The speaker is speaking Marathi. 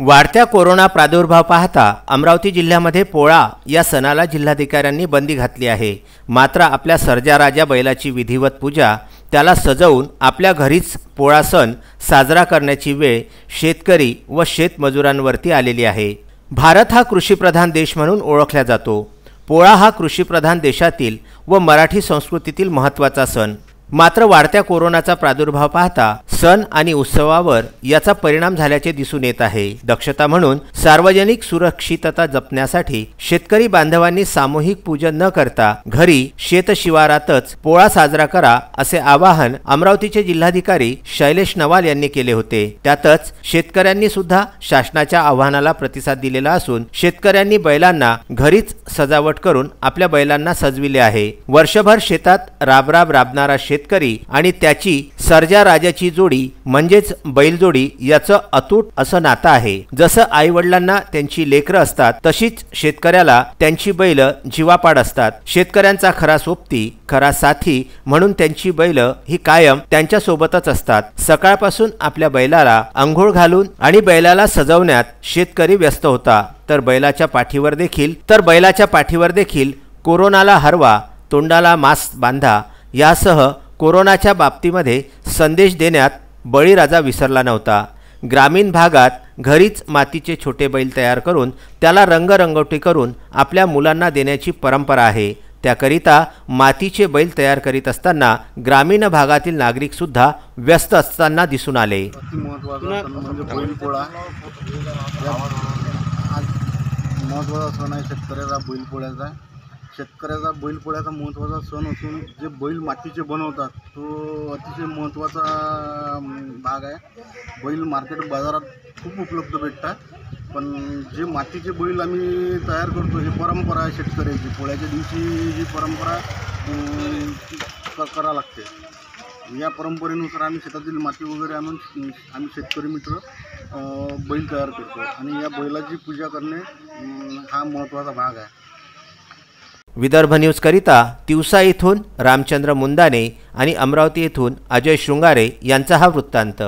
वाढत्या कोरोना प्रादुर्भाव पाहता अमरावती जिल्ह्यामध्ये पोळा या सणाला जिल्हाधिकाऱ्यांनी बंदी घातली आहे। मात्र आपल्या सर्जा राजा बैलाची विधिवत पूजा, त्याला सजवून आपल्या घरीच पोळा सण साजरा करण्याची वेळ शेतकरी व शेतमजुरांवरती आलेली आहे। भारत हा कृषीप्रधान देश म्हणून ओळखला जातो। पोळा हा कृषीप्रधान देशातील व मराठी संस्कृतीतील महत्त्वाचा सण। मात्र वाढत्या कोरोनाचा प्रादुर्भाव पाहता सण आणि उत्सवावर याचा परिणाम झाल्याचे दिसून येत आहे। दक्षता म्हणून सार्वजनिक सुरक्षितता जपण्यासाठी शेतकरी बांधवांनी सामूहिक पूजन न करता घरी शेतशिवारातच पोळा साजरा करा असे आवाहन अमरावतीचे जिल्हाधिकारी शैलेश नवाल यांनी केले होते। त्यातच शेतकऱ्यांनी सुद्धा शासनाच्या आवाहनाला प्रतिसाद दिलेला असून शेतकऱ्यांनी बैलांना घरीच सजावट करून आपल्या बैलांना सजविले आहे। वर्षभर शेतात राबणारा शेतकरी आणि त्याची सर्जा राजाची जोडी म्हणजेच बैलजोडी याचं अतूट असं नातं आहे। जसं आई वडिलांना त्यांची लेकरं असतात तशीच शेतकऱ्याला त्यांची बैल जीवापाड असतात। शेतकऱ्यांचा खरा सोबती, खरा साथी म्हणून त्यांची बैल ही कायम त्यांच्या सोबतच असतात। सकाळपासून आपल्या बैलाला अंघोळ घालून आणि बैलाला सजवण्यात शेतकरी व्यस्त होता, तर बैलाच्या पाठीवर देखील कोरोनाला हरवा, तोंडाला मास्क बांधा यासह कोरोनाच्या बाबतीमध्ये संदेश देण्यात बळीराजा विसरला नव्हता। ग्रामीण भागात घरीच मातीचे छोटे बैल तयार करून त्याला रंगरंगोटी करून आपल्या मुलांना देण्याची परंपरा आहे। त्याकरिता मातीचे बैल तयार करीत असताना ग्रामीण भागातील नागरिक सुद्धा व्यस्त असताना दिसून आले। शेतकऱ्याचा बैलपोळ्याचा महत्त्वाचा सण असून जे बैल मातीचे बनवतात तो अतिशय महत्त्वाचा भाग आहे। बैल मार्केट बाजारात खूप उपलब्ध भेटतात, पण जे मातीचे बैल आम्ही तयार करतो ही परंपरा आहे शेतकऱ्याची। पोळ्याच्या दिवशी ही परंपरा करावी लागते। या परंपरेनुसार आम्ही शेतातील माती वगैरे आणून आम्ही शेतकरी मित्र बैल तयार करतो आणि या बैलाची पूजा करणे हा महत्त्वाचा भाग आहे। विदर्भ न्यूज करिता तिवसा येथून रामचंद्र मुंदाने आणि अमरावती येथून अजय शृंगारे यांचा हा वृत्तांत।